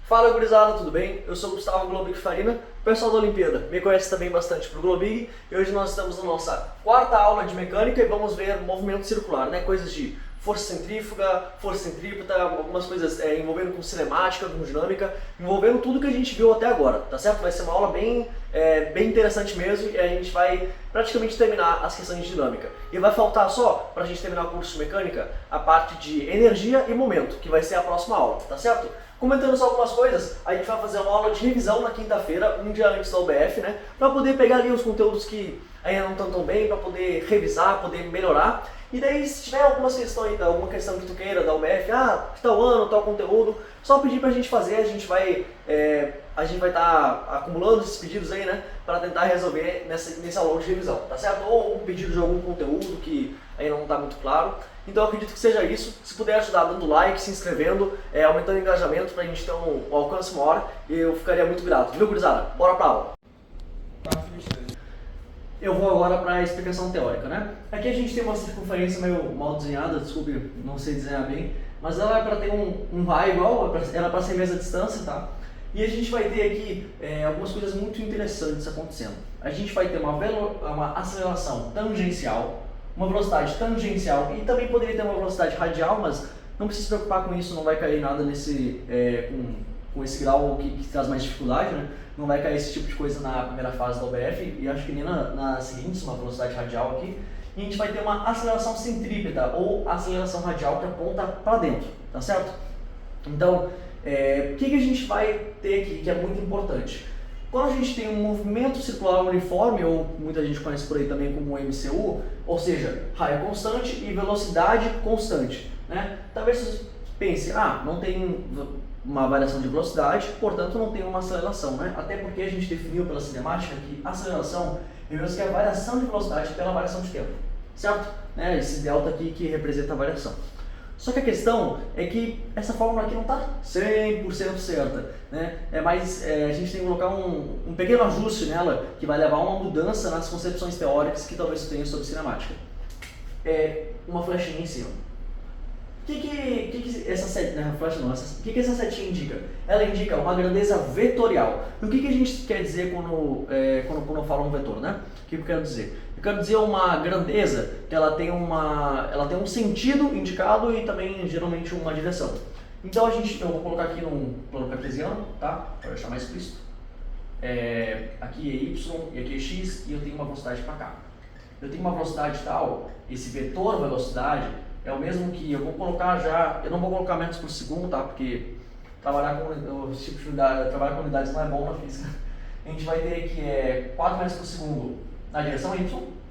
Fala gurizada, tudo bem? Eu sou o Gustavo Globig Farina, pessoal da Olimpíada. Me conhece também bastante pro Globig e hoje nós estamos na nossa quarta aula de mecânica e vamos ver movimento circular, né? Coisas de força centrífuga, força centrípeta, algumas coisas envolvendo com cinemática, com dinâmica, envolvendo tudo que a gente viu até agora, tá certo? Vai ser uma aula bem interessante mesmo e a gente vai praticamente terminar as questões de dinâmica. E vai faltar só, pra gente terminar o curso de mecânica, a parte de energia e momento, que vai ser a próxima aula, tá certo? Comentando só algumas coisas, a gente vai fazer uma aula de revisão na quinta-feira, um dia antes da UBF, né? Pra poder pegar ali os conteúdos que ainda não estão tão bem, pra poder revisar, poder melhorar. E daí, se tiver alguma questão que tu queira da UBF, tal ano, tal conteúdo, só pedir pra gente fazer, a gente vai estar acumulando esses pedidos aí, né? Pra tentar resolver nesse aula de revisão, tá certo? Ou um pedido de algum conteúdo que ainda não está muito claro. Então eu acredito que seja isso. Se puder ajudar dando like, se inscrevendo, aumentando o engajamento pra gente ter um alcance maior, eu ficaria muito grato. Viu, gurizada? Bora pra aula! Eu vou agora para a explicação teórica, né? Aqui a gente tem uma circunferência meio mal desenhada, desculpe, não sei desenhar bem, mas ela é para ter um raio igual, ela é para ser a mesma distância, tá? E a gente vai ter aqui algumas coisas muito interessantes acontecendo. A gente vai ter uma aceleração tangencial, uma velocidade tangencial e também poderia ter uma velocidade radial, mas não precisa se preocupar com isso, não vai cair nada com esse grau que traz mais dificuldade, né? Não vai cair esse tipo de coisa na primeira fase da UBF e acho que nem na seguinte, uma velocidade radial aqui. E a gente vai ter uma aceleração centrípeta ou aceleração radial que aponta para dentro, tá certo? Então, o que a gente vai ter aqui que é muito importante? Quando a gente tem um movimento circular uniforme, ou muita gente conhece por aí também como MCU, ou seja, raio constante e velocidade constante, né? Talvez você pense, não tem uma variação de velocidade, portanto não tem uma aceleração, né? Até porque a gente definiu pela cinemática que a aceleração é mesmo que a variação de velocidade pela variação de tempo, certo? Esse delta aqui que representa a variação. Só que a questão é que essa fórmula aqui não está 100% certa, né? A gente tem que colocar um pequeno ajuste nela que vai levar a uma mudança nas concepções teóricas que talvez você tenha sobre cinemática. Uma flechinha em cima. O que essa setinha indica? Ela indica uma grandeza vetorial. E o que a gente quer dizer quando eu falo um vetor, né? O que eu quero dizer? Eu quero dizer uma grandeza que ela tem um sentido indicado e também geralmente uma direção. Então eu vou colocar aqui num plano cartesiano, tá? Para deixar mais explícito. Aqui é y e aqui é x e eu tenho uma velocidade para cá. Eu tenho uma velocidade tal, esse vetor velocidade é o mesmo que eu vou colocar eu não vou colocar metros por segundo, tá? Porque trabalhar com unidades não é bom na física. A gente vai ter que 4 metros por segundo na direção y,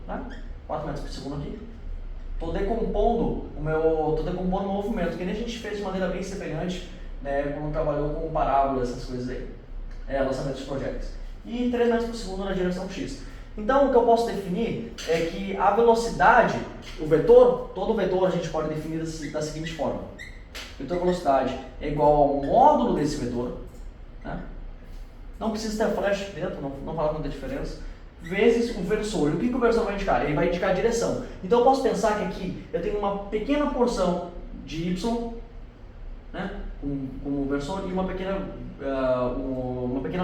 né? 4 metros por segundo aqui. Estou decompondo o meu movimento, que nem a gente fez de maneira bem semelhante, né, quando trabalhou com parábolas, essas coisas aí, lançamentos de projéteis. E 3 metros por segundo na direção x. Então, o que eu posso definir é que a velocidade, todo vetor a gente pode definir da seguinte forma. Vetor velocidade é igual ao módulo desse vetor, né? Não precisa ter flash dentro, não fala quanta diferença, vezes o versor. E o que o versor vai indicar? Ele vai indicar a direção. Então, eu posso pensar que aqui eu tenho uma pequena porção de y, né, como versor, e uma pequena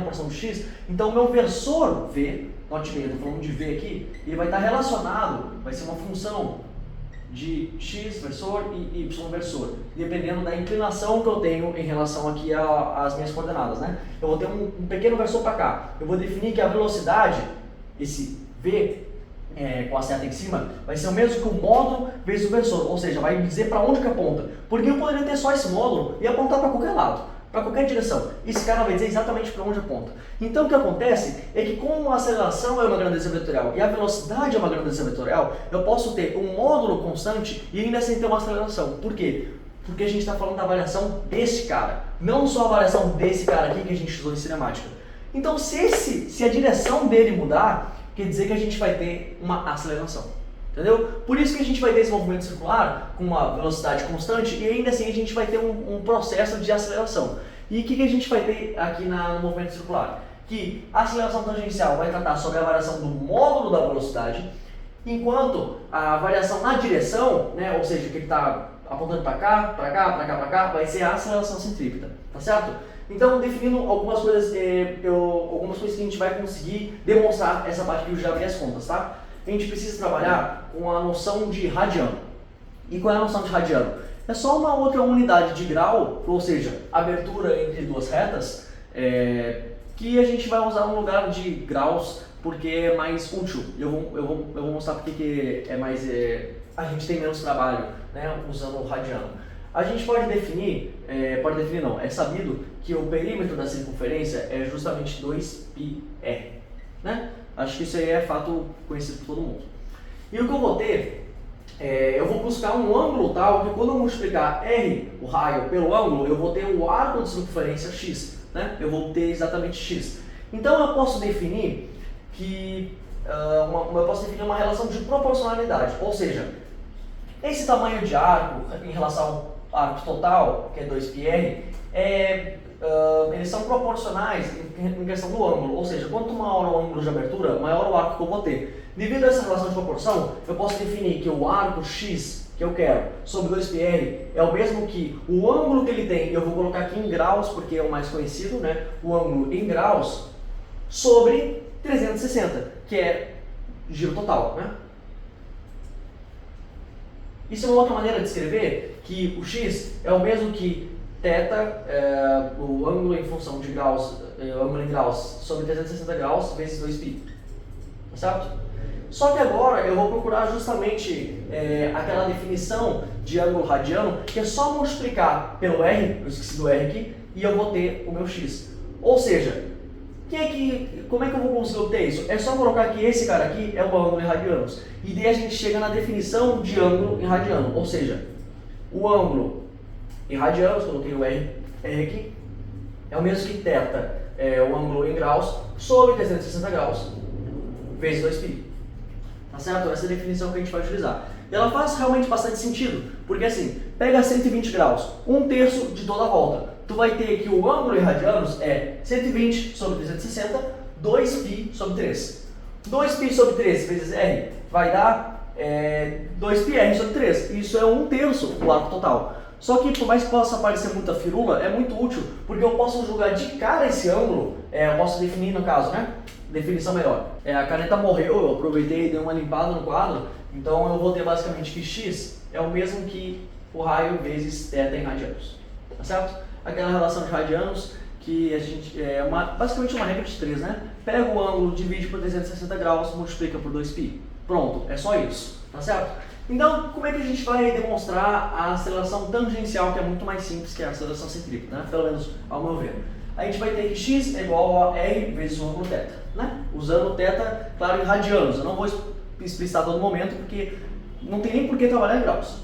porção de x. Então, o meu versor v, note bem, eu estou falando de v aqui, ele vai estar relacionado, vai ser uma função de x versor e y versor, dependendo da inclinação que eu tenho em relação aqui às minhas coordenadas, né? Eu vou ter um pequeno versor para cá. Eu vou definir que a velocidade, esse v com a seta em cima, vai ser o mesmo que o módulo vezes o versor, ou seja, vai dizer para onde que aponta. Porque eu poderia ter só esse módulo e apontar para qualquer lado, para qualquer direção. Esse cara vai dizer exatamente para onde aponta. Então o que acontece é que como a aceleração é uma grandeza vetorial e a velocidade é uma grandeza vetorial, eu posso ter um módulo constante e ainda assim ter uma aceleração. Por quê? Porque a gente está falando da variação desse cara, não só a variação desse cara aqui que a gente usou em cinemática. Então se a direção dele mudar, quer dizer que a gente vai ter uma aceleração. Entendeu? Por isso que a gente vai ter esse movimento circular com uma velocidade constante e ainda assim a gente vai ter um processo de aceleração. E o que a gente vai ter aqui no movimento circular? Que a aceleração tangencial vai tratar sobre a variação do módulo da velocidade, enquanto a variação na direção, né, ou seja, que ele está apontando para cá, vai ser a aceleração centrípeta, tá certo? Então, definindo algumas coisas, algumas coisas que a gente vai conseguir demonstrar essa parte que eu já abri as contas, tá? A gente precisa trabalhar com a noção de radiano. E qual é a noção de radiano? É só uma outra unidade de grau, ou seja, abertura entre duas retas, que a gente vai usar no lugar de graus porque é mais útil. Eu vou mostrar porque que é mais, a gente tem menos trabalho, né, usando o radiano. A gente pode definir não, é sabido que o perímetro da circunferência é justamente 2πr, né? Acho que isso aí é fato conhecido por todo mundo. E o que eu vou ter, eu vou buscar um ângulo tal que quando eu multiplicar r, o raio, pelo ângulo, eu vou ter o arco de circunferência x, né? Eu vou ter exatamente x. Então eu posso definir que uma relação de proporcionalidade, ou seja, esse tamanho de arco em relação ao arco total, que é 2πr, eles são proporcionais em questão do ângulo, ou seja, quanto maior o ângulo de abertura, maior o arco que eu vou ter. Devido a essa relação de proporção, eu posso definir que o arco x que eu quero sobre 2πr é o mesmo que o ângulo que ele tem, eu vou colocar aqui em graus, porque é o mais conhecido, né? O ângulo em graus sobre 360, que é giro total, né? Isso é uma outra maneira de escrever que o x é o mesmo que θ, o ângulo em função de graus, o ângulo em graus sobre 360 graus vezes 2π, tá certo? Só que agora eu vou procurar justamente aquela definição de ângulo radiano, que é só multiplicar pelo r, eu esqueci do r aqui, e eu vou ter o meu x. Ou seja, como é que eu vou conseguir obter isso? É só colocar que esse cara aqui é o ângulo em radianos. E daí a gente chega na definição de ângulo em radiano. Ou seja, o ângulo em radianos, coloquei o R aqui, é o mesmo que θ, o ângulo em graus, sobre 360 graus, vezes 2π. Tá certo? Essa é a definição que a gente vai utilizar. E ela faz realmente bastante sentido, porque assim, pega 120 graus, 1/3 de toda a volta. Tu vai ter que o ângulo em radianos é 120 sobre 360, 2π sobre 3. 2π sobre 3 vezes r vai dar 2πr sobre 3. Isso é 1/3 do arco total. Só que, por mais que possa parecer muita firula, é muito útil, porque eu posso jogar de cara esse ângulo, eu posso definir no caso, né? Definição melhor. A caneta morreu, eu aproveitei e dei uma limpada no quadro, então eu vou ter basicamente que x é o mesmo que o raio vezes θ em radianos. Tá certo? Aquela relação de radianos que a gente basicamente uma regra de 3, né? Pega o ângulo, divide por 360 graus, multiplica por 2π. Pronto, é só isso, tá certo? Então, como é que a gente vai demonstrar a aceleração tangencial, que é muito mais simples que a aceleração centrípeta, né? Pelo menos ao meu ver. A gente vai ter que x é igual a r vezes o ângulo θ, né? Usando θ, claro, em radianos. Eu não vou explicitar todo momento, porque não tem nem por que trabalhar em graus.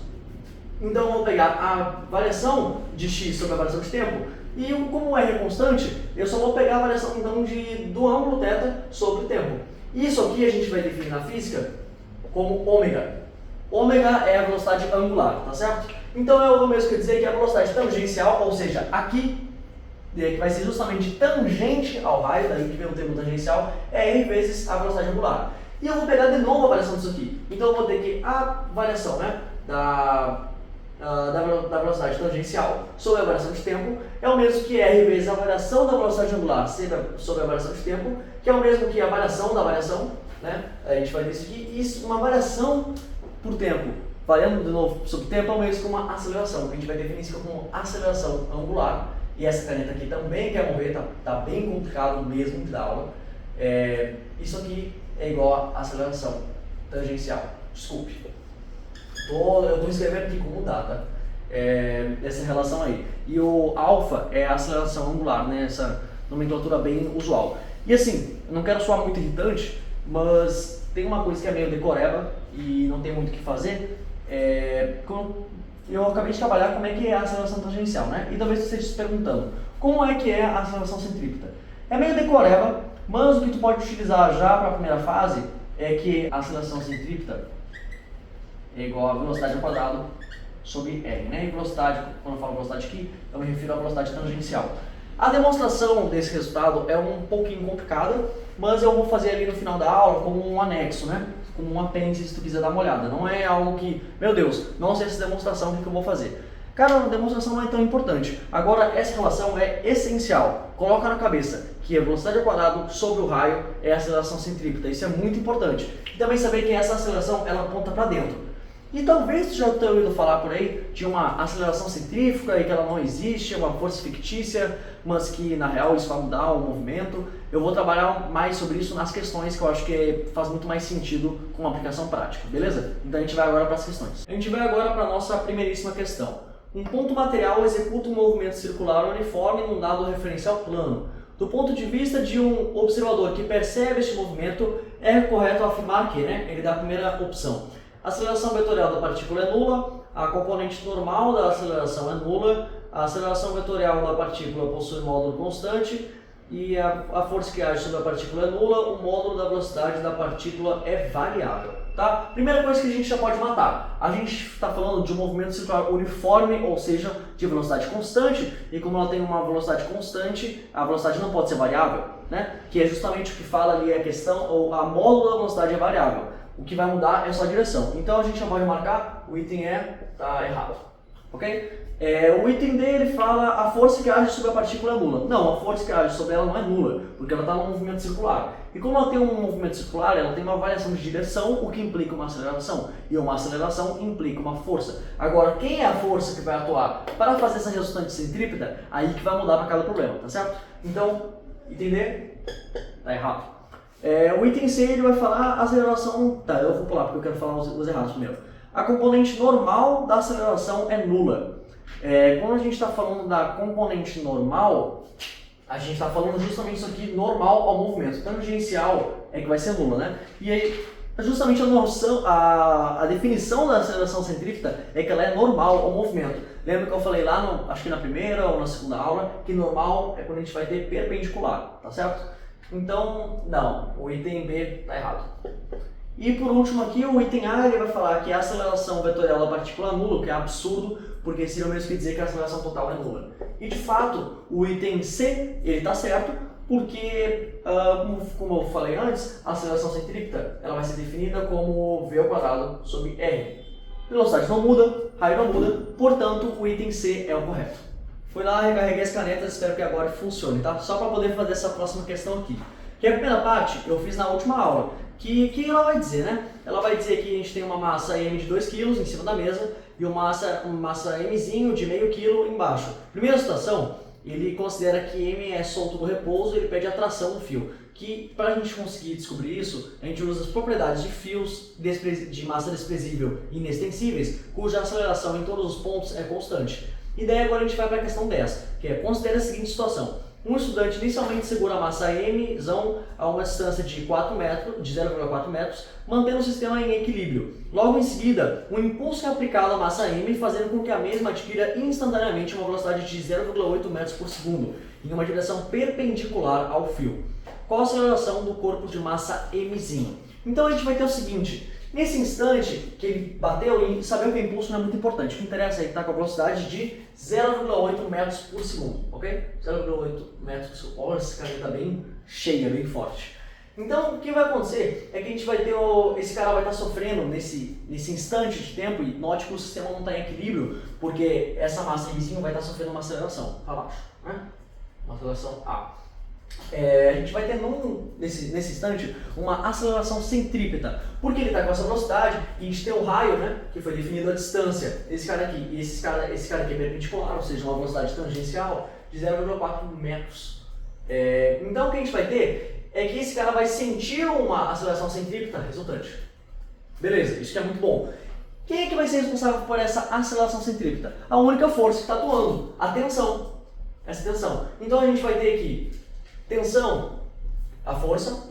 Então eu vou pegar a variação de x sobre a variação de tempo e como o r é constante, eu só vou pegar a variação então do ângulo θ sobre o tempo. Isso aqui a gente vai definir na física como ômega. Ômega é a velocidade angular, tá certo? Então é o mesmo que dizer que a velocidade tangencial, ou seja, aqui, que vai ser justamente tangente ao raio, daí que vem o termo tangencial, é r vezes a velocidade angular. E eu vou pegar de novo a variação disso aqui. Então eu vou ter que a variação, né, da velocidade tangencial sobre a variação de tempo é o mesmo que r vezes a variação da velocidade angular sobre a variação de tempo, que é o mesmo que a variação da variação, né? A gente vai decidir isso, uma variação por tempo, variando de novo sobre tempo, é o mesmo que uma aceleração, que a gente vai definir isso como aceleração angular. E essa caneta aqui também quer morrer, tá bem complicado mesmo de dar aula. Isso aqui é igual a aceleração tangencial, desculpe. Eu estou escrevendo aqui como dá, tá? Essa relação aí. E o alfa é a aceleração angular, né? Essa nomenclatura bem usual. E assim, eu não quero soar muito irritante, mas tem uma coisa que é meio decoreba e não tem muito o que fazer. Eu acabei de trabalhar como é que é a aceleração tangencial, né? E talvez você esteja se perguntando, como é que é a aceleração centrípeta? É meio decoreba, mas o que tu pode utilizar já para a primeira fase é que a aceleração centrípeta é igual a velocidade ao quadrado sobre r, né? E velocidade, quando eu falo velocidade aqui, eu me refiro à velocidade tangencial. A demonstração desse resultado é um pouquinho complicada, mas eu vou fazer ali no final da aula como um anexo, né? Como um apêndice, se tu quiser dar uma olhada. Não é algo que, meu Deus, não sei essa demonstração, o que eu vou fazer. Cara, a demonstração não é tão importante. Agora, essa relação é essencial. Coloca na cabeça que a velocidade ao quadrado sobre o raio é a aceleração centrípeta. Isso é muito importante. E também saber que essa aceleração ela aponta para dentro. E talvez você já tenha ouvido falar por aí de uma aceleração centrífuga e que ela não existe, é uma força fictícia, mas que na real isso vai mudar o movimento. Eu vou trabalhar mais sobre isso nas questões que eu acho que faz muito mais sentido com uma aplicação prática, beleza? Então a gente vai agora para as questões. A gente vai agora para a nossa primeiríssima questão. Um ponto material executa um movimento circular uniforme num dado referencial plano. Do ponto de vista de um observador que percebe este movimento, é correto afirmar que, ele dá a primeira opção. A aceleração vetorial da partícula é nula, a componente normal da aceleração é nula, a aceleração vetorial da partícula possui módulo constante e a força que age sobre a partícula é nula, o módulo da velocidade da partícula é variável. Tá? Primeira coisa que a gente já pode matar, a gente está falando de um movimento circular uniforme, ou seja, de velocidade constante, e como ela tem uma velocidade constante, a velocidade não pode ser variável, que é justamente o que fala ali a questão, ou a módulo da velocidade é variável. O que vai mudar é só a direção. Então a gente já pode marcar, o item tá errado, ok? O item D ele fala a força que age sobre a partícula é nula. Não, a força que age sobre ela não é nula, porque ela está num movimento circular. E como ela tem um movimento circular, ela tem uma variação de direção, o que implica uma aceleração. E uma aceleração implica uma força. Agora, quem é a força que vai atuar para fazer essa resultante centrípeta? Aí que vai mudar para cada problema, tá certo? Então, item D tá errado. O item C ele vai falar a aceleração. Tá, eu vou pular porque eu quero falar os errados primeiro. A componente normal da aceleração é nula. Quando a gente está falando da componente normal, a gente está falando justamente isso aqui, normal ao movimento. Tangencial é que vai ser nula, E aí, justamente a definição da aceleração centrípeta é que ela é normal ao movimento. Lembra que eu falei lá, acho que na primeira ou na segunda aula, que normal é quando a gente vai ter perpendicular, tá certo? Então, não, o item B está errado. E por último aqui, o item A ele vai falar que a aceleração vetorial da partícula é nula, que é absurdo, porque seria o mesmo que dizer que a aceleração total é nula. E de fato, o item C ele está certo, porque, como eu falei antes, a aceleração centrípeta ela vai ser definida como v ao quadrado sobre r. Velocidade não muda, raio não muda, portanto o item C é o correto. Fui lá, recarreguei as canetas, espero que agora funcione, tá? Só para poder fazer essa próxima questão aqui. Que a primeira parte eu fiz na última aula. Que ela vai dizer, Ela vai dizer que a gente tem uma massa M de 2 kg em cima da mesa e uma massa Mzinho de meio quilo embaixo. Primeira situação, ele considera que M é solto do repouso e ele pede a tração do fio. Que para a gente conseguir descobrir isso, a gente usa as propriedades de fios de massa desprezível e inextensíveis, cuja aceleração em todos os pontos é constante. E daí agora a gente vai para a questão 10, que é considera a seguinte situação. Um estudante inicialmente segura a massa M a uma distância de 0,4 metros, mantendo o sistema em equilíbrio. Logo em seguida, um impulso é aplicado à massa M, fazendo com que a mesma adquira instantaneamente uma velocidade de 0,8 metros por segundo, em uma direção perpendicular ao fio. Qual a aceleração do corpo de massa Mzinho? Então a gente vai ter o seguinte. Nesse instante que ele bateu, e saber o que é impulso não é muito importante. O que interessa é que está com a velocidade de 0,8 metros por segundo, ok? 0,8 metros por segundo. Olha, essa caneta está bem cheia, bem forte. Então, o que vai acontecer é que a gente vai ter esse cara vai estar sofrendo nesse instante de tempo, e note que o sistema não está em equilíbrio, porque essa massa Mzinho vai estar sofrendo uma aceleração para baixo, Uma aceleração A. A gente vai ter nesse instante uma aceleração centrípeta, porque ele está com essa velocidade e a gente tem o raio, que foi definido a distância desse cara aqui, e esse cara aqui é perpendicular, ou seja, uma velocidade tangencial de 0,4 metros. Então o que a gente vai ter é que esse cara vai sentir uma aceleração centrípeta resultante. Beleza, isso que é muito bom. Quem é que vai ser responsável por essa aceleração centrípeta? A única força que está atuando, a tensão. Essa tensão. Então a gente vai ter aqui tensão, a força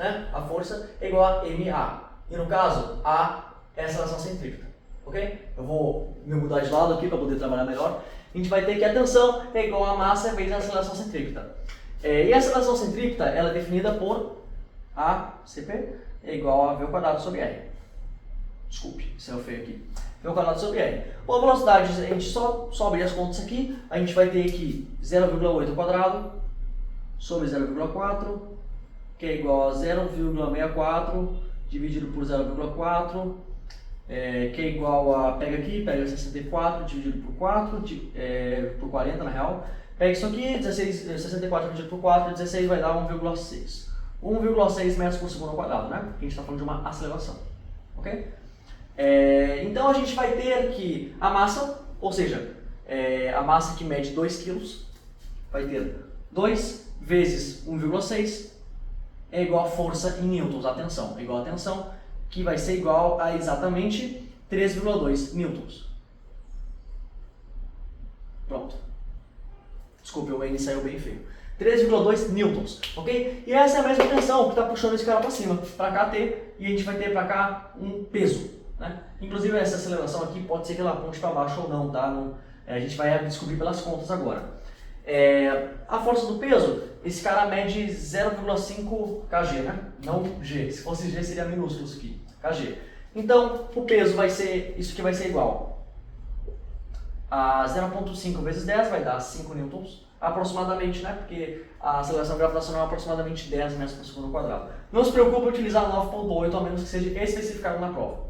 é igual a MA. E no caso, A é a aceleração centrípeta, ok? Eu vou me mudar de lado aqui para poder trabalhar melhor. A gente vai ter que a tensão é igual a massa vezes a aceleração centrípeta. E a aceleração centrípeta ela é definida por ACP é igual a V ao quadrado sobre R. Desculpe, isso é o feio aqui. V ao quadrado sobre R. Bom, a velocidade, a gente só abrir as contas aqui, a gente vai ter aqui 0,8 ao quadrado sobre 0,4, que é igual a 0,64 dividido por 0,4, que é igual a, pega aqui, pega 64 dividido por 4, por 40 na real, pega isso aqui, 64 dividido por 4, 16 vai dar 1,6. 1,6 metros por segundo ao quadrado, né? Porque a gente está falando de uma aceleração, ok? Então a gente vai ter que a massa, ou seja, a massa que mede 2 kg, vai ter 2 vezes 1,6 é igual a força em newtons, atenção, é igual a tensão, que vai ser igual a exatamente 3,2 newtons. Pronto. Desculpe, o N saiu bem feio. 3,2 newtons, ok? E essa é a mesma tensão que está puxando esse cara para cima. Para cá ter, e a gente vai ter para cá um peso, né? Inclusive essa aceleração aqui pode ser que ela aponte para baixo ou não, tá? A gente vai descobrir pelas contas agora. A força do peso, esse cara mede 0,5 kg, né? Não G. Se fosse G seria minúsculo isso aqui, kg. Então o peso vai ser, isso aqui vai ser igual a 0,5 vezes 10 vai dar 5 newtons, aproximadamente, né? Porque a aceleração gravitacional é aproximadamente 10 metros por segundo ao quadrado. Não se preocupe em utilizar 9,8, a menos que seja especificado na prova.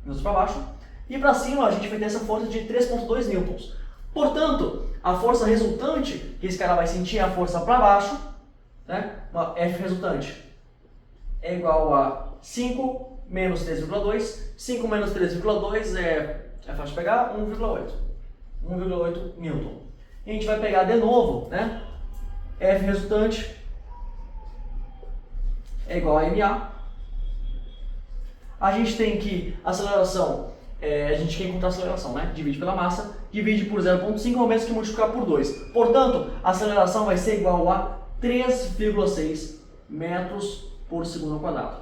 Menos para baixo. E para cima a gente vai ter essa força de 3,2 newtons. Portanto, a força resultante que esse cara vai sentir é a força para baixo, né? Uma F resultante é igual a 5 menos 3,2. 5 menos 3,2 é fácil de pegar, 1,8. 1,8 newton. E a gente vai pegar de novo, né? F resultante é igual a MA. A gente tem que a aceleração, a gente quer encontrar a aceleração, né? Divide pela massa, divide por 0,5 ao mesmo que multiplicar por 2. Portanto, a aceleração vai ser igual a 3,6 metros por segundo ao quadrado.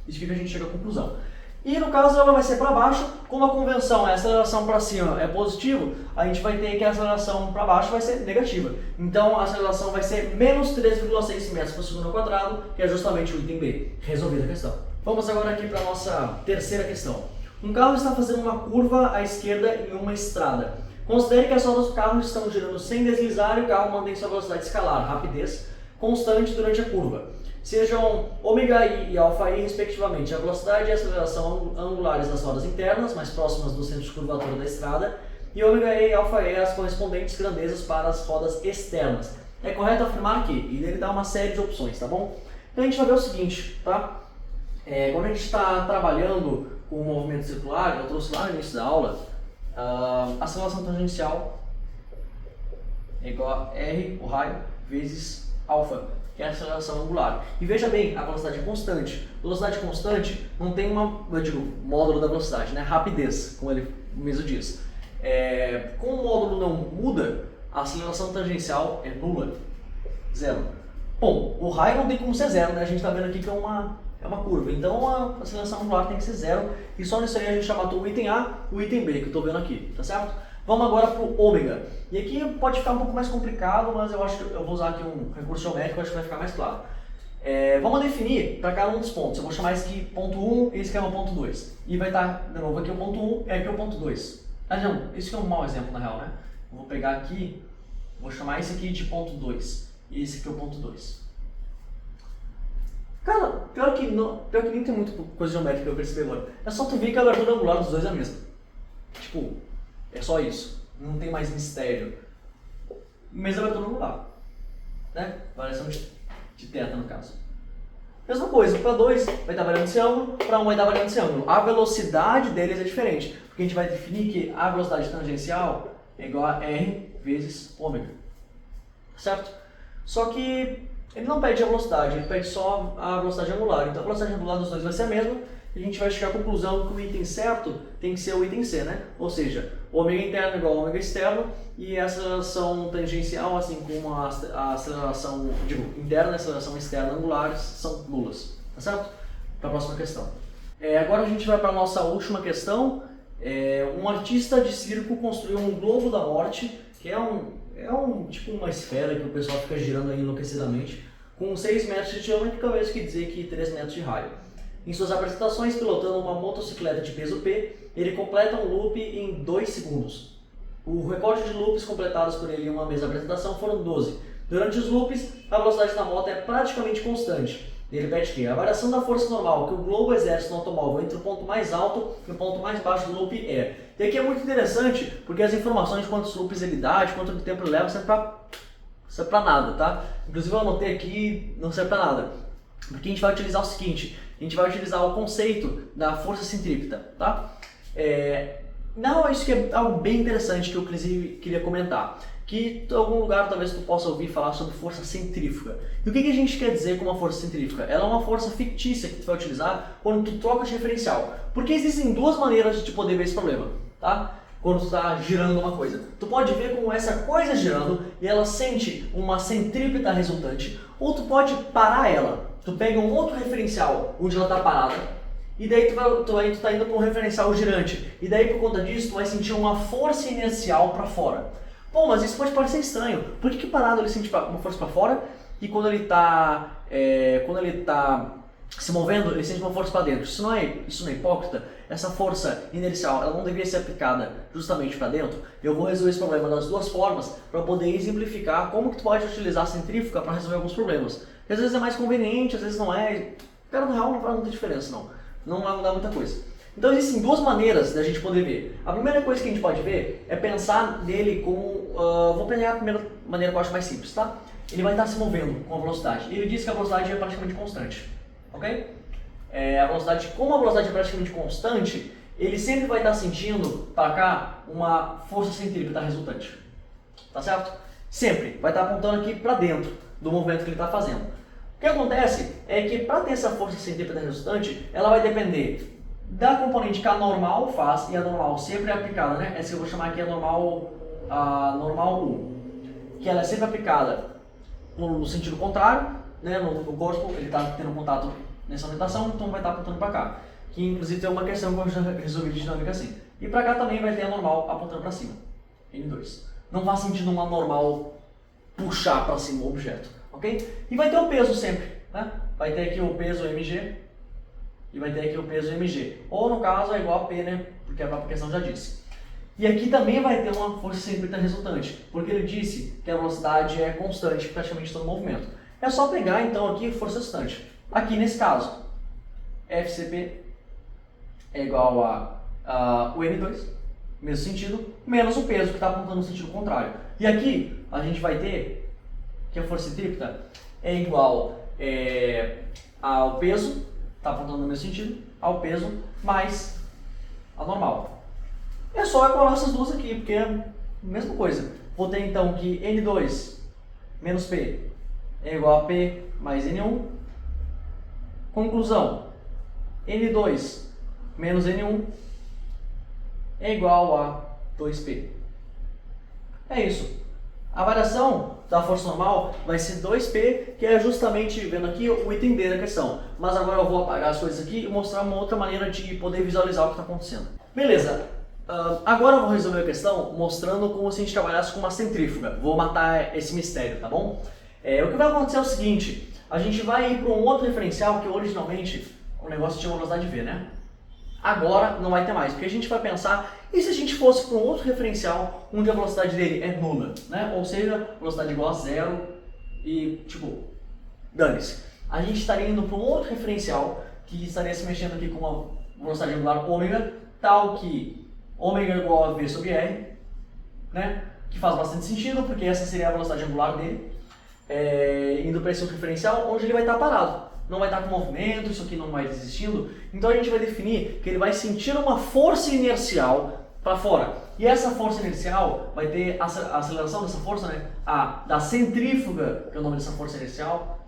Isso que a gente chega à conclusão. E no caso ela vai ser para baixo, como a convenção é a aceleração para cima é positivo, a gente vai ter que a aceleração para baixo vai ser negativa. Então a aceleração vai ser menos 3,6 metros por segundo ao quadrado, que é justamente o item B. Resolvida a questão. Vamos agora aqui para a nossa terceira questão. Um carro está fazendo uma curva à esquerda em uma estrada. Considere que as rodas do carro estão girando sem deslizar e o carro mantém sua velocidade escalar, rapidez, constante durante a curva. Sejam ômega-i e alfa-i, respectivamente, a velocidade e a aceleração angulares das rodas internas, mais próximas do centro de curvatura da estrada, e ômega-i e alfa-i as correspondentes grandezas para as rodas externas. É correto afirmar que, e ele dá uma série de opções, tá bom? Então a gente vai ver o seguinte, tá? Quando a gente está trabalhando com o movimento circular, eu trouxe lá no início da aula, a aceleração tangencial é igual a R, o raio, vezes alfa, que é a aceleração angular. E veja bem, a velocidade é constante. Velocidade constante não tem módulo da velocidade, né? Rapidez, como ele mesmo diz. Como o módulo não muda, a aceleração tangencial é nula, zero. Bom, o raio não tem como ser zero, né? A gente está vendo aqui que é uma curva, então a aceleração angular tem que ser zero, e só nisso aí a gente já matou o item A e o item B, que eu estou vendo aqui, tá certo? Vamos agora para o ômega. E aqui pode ficar um pouco mais complicado, mas eu acho que eu vou usar aqui um recurso geométrico, acho que vai ficar mais claro. Vamos definir para cada um dos pontos. Eu vou chamar esse aqui ponto 1 e esse aqui é o ponto 2. E vai estar, de novo, aqui o ponto 1 e aqui o ponto 2. Ah, não, esse aqui é um mau exemplo na real, né? Eu vou pegar aqui, vou chamar esse aqui de ponto 2 e esse aqui é o ponto 2. Cara, pior que nem tem muita coisa geométrica que eu percebi agora. É só tu ver que a abertura angular dos dois é a mesma. Tipo, é só isso. Não tem mais mistério. Mesma abertura angular. Né? Variação de θ no caso. Mesma coisa, para 2 vai dar variando esse ângulo, para 1 vai dar variando esse ângulo. A velocidade deles é diferente. Porque a gente vai definir que a velocidade tangencial é igual a R vezes ômega. Certo? Só que ele não pede a velocidade, ele pede só a velocidade angular. Então a velocidade angular dos dois vai ser a mesma e a gente vai chegar à conclusão que o item certo tem que ser o item C, né? Ou seja, ômega interno igual a ômega externo e a aceleração tangencial, assim como a aceleração interna e a aceleração externa angulares são nulas. Tá certo? Para a próxima questão. Agora a gente vai para a nossa última questão. Um artista de circo construiu um globo da morte, que é tipo uma esfera que o pessoal fica girando aí enlouquecidamente, com 6 metros de diâmetro, cada vez que dizer que 3 metros de raio. Em suas apresentações, pilotando uma motocicleta de peso P, ele completa um loop em 2 segundos. O recorde de loops completados por ele em uma mesma apresentação foram 12. Durante os loops, a velocidade da moto é praticamente constante. Ele pede que a variação da força normal que o globo exerce no automóvel entre o ponto mais alto e o ponto mais baixo do loop é. E aqui é muito interessante, porque as informações de quantos loops ele dá, de quanto tempo ele leva, serve pra nada, tá? Inclusive eu anotei aqui, não serve pra nada. Porque a gente vai utilizar o seguinte, a gente vai utilizar o conceito da força centrípeta, tá? Não, isso que é algo bem interessante que eu inclusive queria comentar. Que em algum lugar talvez tu possa ouvir falar sobre força centrífuga. E o que a gente quer dizer com uma força centrífuga? Ela é uma força fictícia que tu vai utilizar quando tu troca de referencial. Porque existem duas maneiras de poder ver esse problema, tá? Quando tu está girando uma coisa. Tu pode ver como essa coisa girando e ela sente uma centrípeta resultante, ou tu pode parar ela. Tu pega um outro referencial onde ela está parada, e daí tu tá indo para um referencial girante. E daí por conta disso tu vai sentir uma força inercial para fora. Bom, mas isso pode parecer estranho. Por que parado ele sente uma força para fora e quando ele está se movendo ele sente uma força para dentro? Isso não é hipócrita? Essa força inercial ela não deveria ser aplicada justamente para dentro? Eu vou resolver esse problema das duas formas para poder exemplificar como que tu pode utilizar a centrífuga para resolver alguns problemas. Às vezes é mais conveniente, às vezes não é. Cara, no real não faz muita diferença não. Não vai mudar muita coisa. Então existem duas maneiras da gente poder ver. A primeira coisa que a gente pode ver é pensar nele como... vou pegar a primeira maneira que eu acho mais simples, tá? Ele vai estar se movendo com a velocidade. Ele diz que a velocidade é praticamente constante, ok? Como a velocidade é praticamente constante, ele sempre vai estar sentindo para cá uma força centrípeta resultante, tá certo? Sempre vai estar apontando aqui para dentro do movimento que ele está fazendo. O que acontece é que para ter essa força centrípeta resultante, ela vai depender da componente que a normal faz, e a normal sempre é aplicada, né? Essa que eu vou chamar aqui a normal 1, que ela é sempre aplicada no sentido contrário, né? No corpo, ele está tendo contato nessa orientação, então vai estar apontando para cá. Que inclusive tem uma questão que eu já resolvi de dinâmica assim. E para cá também vai ter a normal apontando para cima, N2. Não faz sentido uma normal puxar para cima o objeto, ok? E vai ter o peso sempre, né? Vai ter aqui o peso mg, e vai ter aqui o peso mg, ou no caso é igual a P, né? Porque a própria questão já disse. E aqui também vai ter uma força centrípeta resultante, porque ele disse que a velocidade é constante praticamente todo movimento. É só pegar então aqui força resultante. Aqui nesse caso, FCP é igual a o N2, mesmo sentido, menos o peso que está apontando no sentido contrário. E aqui a gente vai ter que a força centrípeta é igual ao peso, está apontando no mesmo sentido, ao peso mais a normal. É só igualar essas duas aqui, porque é a mesma coisa. Vou ter então que N2 menos P é igual a P mais N1. Conclusão, N2 menos N1 é igual a 2P. É isso. A variação da força normal vai ser 2P, que é justamente, vendo aqui, o item D da questão. Mas agora eu vou apagar as coisas aqui e mostrar uma outra maneira de poder visualizar o que está acontecendo. Beleza, agora eu vou resolver a questão mostrando como se a gente trabalhasse com uma centrífuga. Vou matar esse mistério, tá bom? O que vai acontecer é o seguinte, a gente vai ir para um outro referencial que originalmente o negócio tinha velocidade V, né? Agora não vai ter mais, porque a gente vai pensar, e se a gente fosse para um outro referencial onde a velocidade dele é nula, né? Ou seja, velocidade igual a zero e, tipo, dane-se. A gente estaria indo para um outro referencial que estaria se mexendo aqui com uma velocidade angular ômega, tal que ômega é igual a V sobre R, né? Que faz bastante sentido, porque essa seria a velocidade angular dele, indo para esse outro referencial, onde ele vai estar parado. Não vai estar com movimento, isso aqui não vai existindo. Então a gente vai definir que ele vai sentir uma força inercial para fora. E essa força inercial vai ter a aceleração dessa força, né? Da centrífuga, que é o nome dessa força inercial,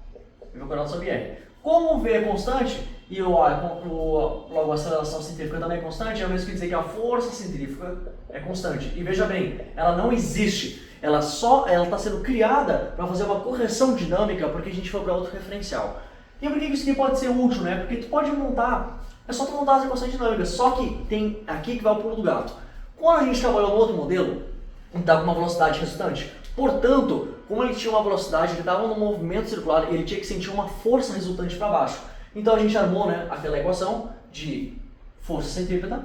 evaporada sobre R. Como o V é constante e logo a aceleração centrífuga também é constante, é o mesmo que dizer que a força centrífuga é constante. E veja bem, ela não existe. Ela está sendo criada para fazer uma correção dinâmica porque a gente foi para outro referencial. E por que isso aqui pode ser útil, né? Porque tu pode montar, é só tu montar as equações dinâmicas, só que tem aqui que vai o pulo do gato. Quando a gente trabalhou no outro modelo, ele estava com uma velocidade resultante. Portanto, como ele tinha uma velocidade, ele estava num movimento circular e ele tinha que sentir uma força resultante para baixo. Então a gente armou, né, aquela equação de força centrípeta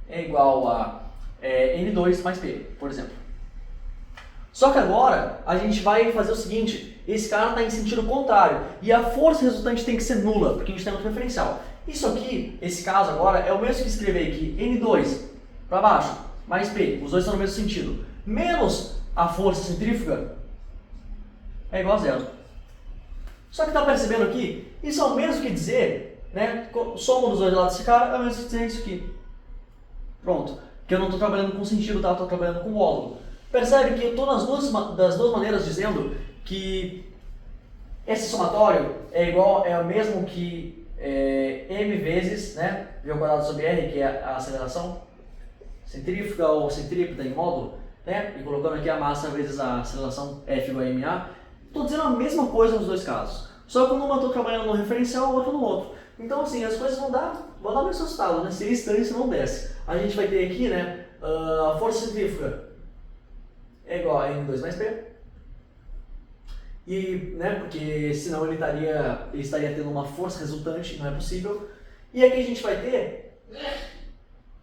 é igual a N2 mais P, por exemplo. Só que agora a gente vai fazer o seguinte, esse cara está em sentido contrário e a força resultante tem que ser nula, porque a gente tem outro referencial. Isso aqui, esse caso agora, é o mesmo que escrever aqui, N2 para baixo, mais P, os dois estão no mesmo sentido, menos a força centrífuga é igual a zero. Só que está percebendo aqui, isso é o mesmo que dizer, né, soma dos dois lados desse cara é o mesmo que dizer isso aqui. Pronto, que eu não estou trabalhando com sentido, tá? Estou trabalhando com módulo. Percebe que eu estou das duas maneiras dizendo que esse somatório é o mesmo que m vezes, né, v ao quadrado sobre r, que é a aceleração centrífuga ou centrípeta em módulo, né, e colocando aqui a massa vezes a aceleração F igual a ma. Estou dizendo a mesma coisa nos dois casos, só que uma estou trabalhando no referencial, o outro no outro. Então assim, as coisas vão dar o mesmo resultado, né? Seria estranho se não desse. A gente vai ter aqui, né, a força centrífuga é igual a N2 mais P. E, né, porque senão ele estaria tendo uma força resultante, não é possível. E aqui a gente vai ter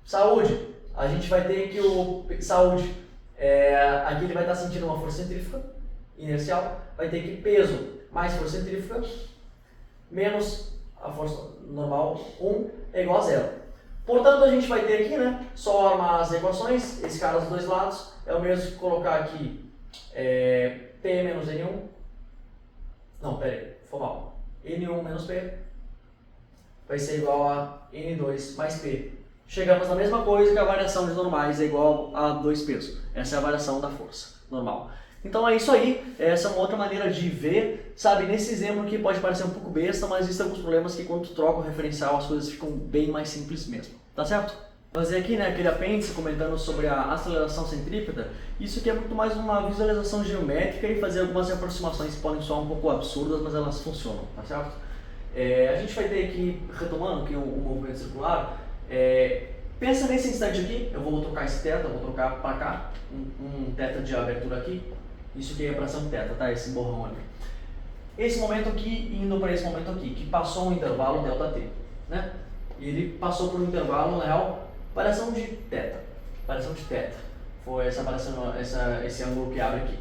saúde. A gente vai ter que o saúde, aqui ele vai estar sentindo uma força centrífuga inercial, vai ter que peso mais força centrífuga menos a força normal 1 é igual a zero. Portanto, a gente vai ter aqui, né, soma as equações, esse cara dos dois lados, é o mesmo que colocar aqui P menos N1, não, pera aí, foi mal, N1 menos P vai ser igual a N2 mais P. Chegamos na mesma coisa que a variação de normais é igual a 2 pesos. Essa é a variação da força normal. Então é isso aí, essa é uma outra maneira de ver, sabe, nesse exemplo aqui pode parecer um pouco besta, mas existem alguns problemas que quando tu troca o referencial as coisas ficam bem mais simples mesmo, tá certo? Fazer aqui, né, aquele apêndice comentando sobre a aceleração centrípeta, isso aqui é muito mais uma visualização geométrica e fazer algumas aproximações que podem soar um pouco absurdas, mas elas funcionam, tá certo? A gente vai ter aqui, retomando aqui o movimento circular, pensa nesse instante aqui, eu vou trocar esse θ, vou trocar para cá, um θ de abertura aqui. Isso aqui é a fração θ, tá? Esse borrão ali. Esse momento aqui indo para esse momento aqui, que passou um intervalo ΔT, né? E ele passou por um intervalo, na real, variação de θ. Variação de θ. Foi essa variação, esse ângulo que abre aqui.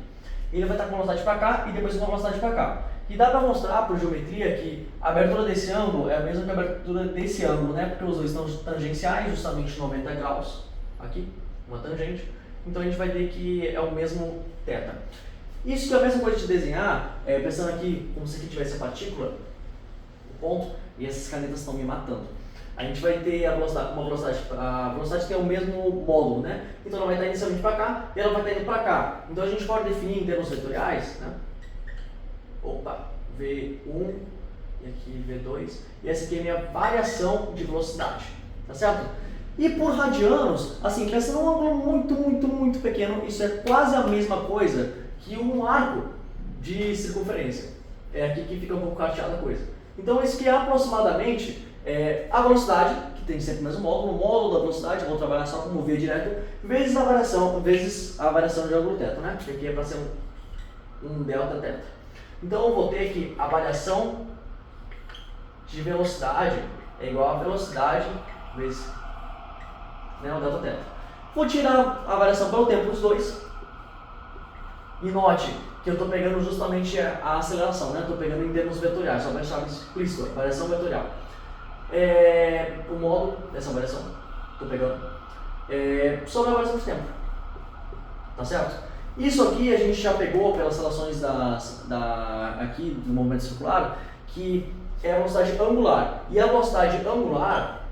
Ele vai estar com velocidade para cá e depois com velocidade para cá. E dá para mostrar por geometria que a abertura desse ângulo é a mesma que a abertura desse ângulo, né? Porque os dois estão tangenciais, justamente 90 graus. Aqui, uma tangente. Então a gente vai ter que é o mesmo θ. Isso que é a mesma coisa de desenhar, pensando aqui como se aqui tivesse a partícula, o ponto, e essas canetas estão me matando. A gente vai ter a velocidade tem o mesmo módulo, né? Então ela vai estar inicialmente para cá e ela vai estar indo para cá. Então a gente pode definir em termos vetoriais, né? Opa, V1 e aqui V2, e essa aqui é a minha variação de velocidade, tá certo? E por radianos, assim, pensando num ângulo muito pequeno, isso é quase a mesma coisa que um arco de circunferência. É aqui que fica um pouco carteada a coisa. Então isso que é aproximadamente a velocidade, que tem sempre o mesmo módulo, o módulo da velocidade, eu vou trabalhar só como V direto, vezes a variação de ângulo θ, né? Porque aqui é para ser um Δθ. Então eu vou ter que a variação de velocidade é igual a velocidade vezes, né, o Δθ. Vou tirar a variação pelo tempo dos dois. E note que eu estou pegando justamente a aceleração, né? Estou pegando em termos vetoriais, só para deixar explícito, variação vetorial. O módulo dessa variação, estou pegando, sobre a variação de tempo. Tá certo? Isso aqui a gente já pegou pelas relações aqui do movimento circular, que é a velocidade angular. E a velocidade angular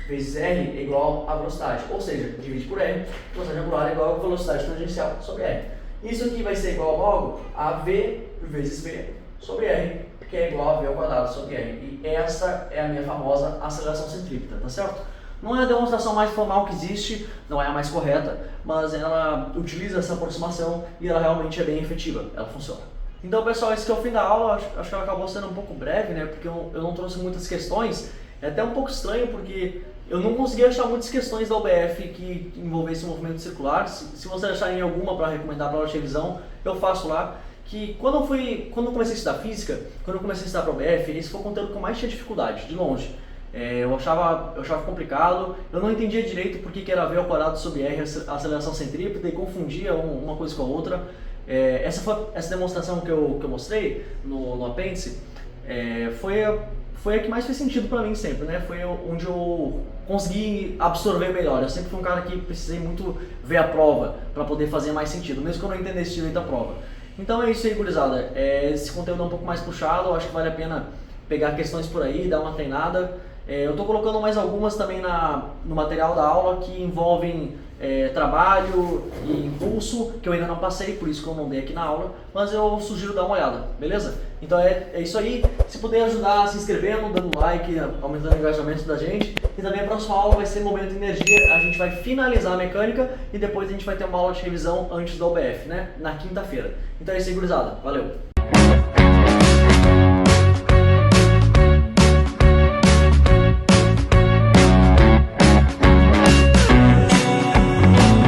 vezes R é igual a velocidade, ou seja, divide por R, velocidade angular é igual a velocidade tangencial sobre R. Isso aqui vai ser igual logo a V vezes V sobre R, que é igual a V ao quadrado sobre R. E essa é a minha famosa aceleração centrípeta, tá certo? Não é a demonstração mais formal que existe, não é a mais correta, mas ela utiliza essa aproximação e ela realmente é bem efetiva, ela funciona. Então pessoal, esse que é o fim da aula, acho que ela acabou sendo um pouco breve, né, porque eu não trouxe muitas questões, é até um pouco estranho porque eu não consegui achar muitas questões da UBF que envolvessem o movimento circular. Se vocês acharem alguma para recomendar para a aula de revisão, eu faço lá. Que quando eu comecei a estudar física, quando eu comecei a estudar para a UBF, esse foi o conteúdo que eu mais tinha dificuldade, de longe. Eu achava complicado, eu não entendia direito por que era V ao quadrado sobre R, a aceleração centrípeta, e confundia uma coisa com a outra. Essa demonstração que eu mostrei no apêndice foi a que mais fez sentido para mim sempre, né? Foi onde eu consegui absorver melhor. Eu sempre fui um cara que precisei muito ver a prova para poder fazer mais sentido, mesmo que eu não entendesse direito a prova. Então é isso aí, gurizada. Esse conteúdo é um pouco mais puxado, eu acho que vale a pena pegar questões por aí, dar uma treinada. Eu estou colocando mais algumas também no material da aula que envolvem trabalho e impulso, que eu ainda não passei, por isso que eu não dei aqui na aula, mas eu sugiro dar uma olhada, beleza? Então é isso aí. Se puder ajudar se inscrevendo, dando like, aumentando o engajamento da gente. E também a próxima aula vai ser Momento de Energia. A gente vai finalizar a mecânica e depois a gente vai ter uma aula de revisão antes da OBF, né? Na quinta-feira. Então é isso aí, gurizada. Valeu!